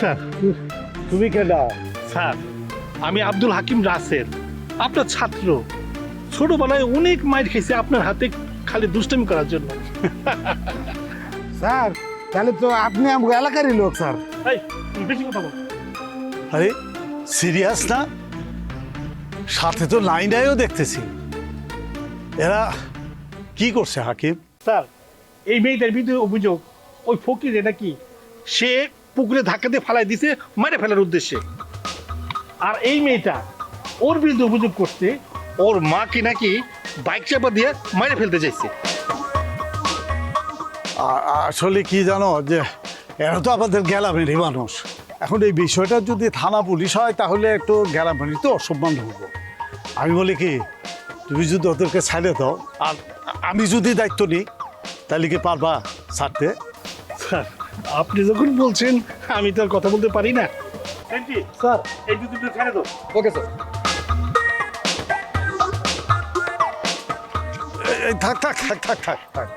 Sir তুমি কেডা? Sir আমি আব্দুল হাকিম রাসেল, আপনার ছাত্র। ছোটবেলায় অনেক মাইর খেয়েছি আপনার হাতে খালি দুষ্টামি করার জন্য। স্যার তাহলে তো আপনি আমাকে এলাকারই লোক স্যার। এই, তুমি বেশি কথা বল। আরে সিরিয়াস না? সাথে তো নাইনাইও দেখতেছি। এরা কি করছে হাকিম? স্যার এই মেয়েটার বিরুদ্ধে অভিযোগ ওই ফকির নাকি সে পুকুরে ধাক্কা দিয়ে ফালাই দিছে মেরে ফেলার উদ্দেশ্যে। আর এই মেয়েটা ওর বিরুদ্ধে অভিযোগ করছে ওর মাকে নাকি বাইক চাপা দিয়ে মেরে ফেলতে চাইছে। আসলে কি জানো, যে এরা তো আমাদের গ্যালামেরই মানুষ। এখন এই বিষয়টা যদি থানা পুলিশ হয় তাহলে একটু গ্যালামেরই তো অসম্মান হবো। আমি বলি কি, তুমি যদি ওদেরকে ছাড়ে দাও আর আমি যদি দায়িত্ব নিই, তাহলে কি পারবা ছাড়তে? স্যার আপনি যখন বলছেন আমি তো আর কথা বলতে পারি না। স্যার এই দুটো ছেড়ে দাও। Okay sir. এই থাক থাক থাক থাক থাক থাক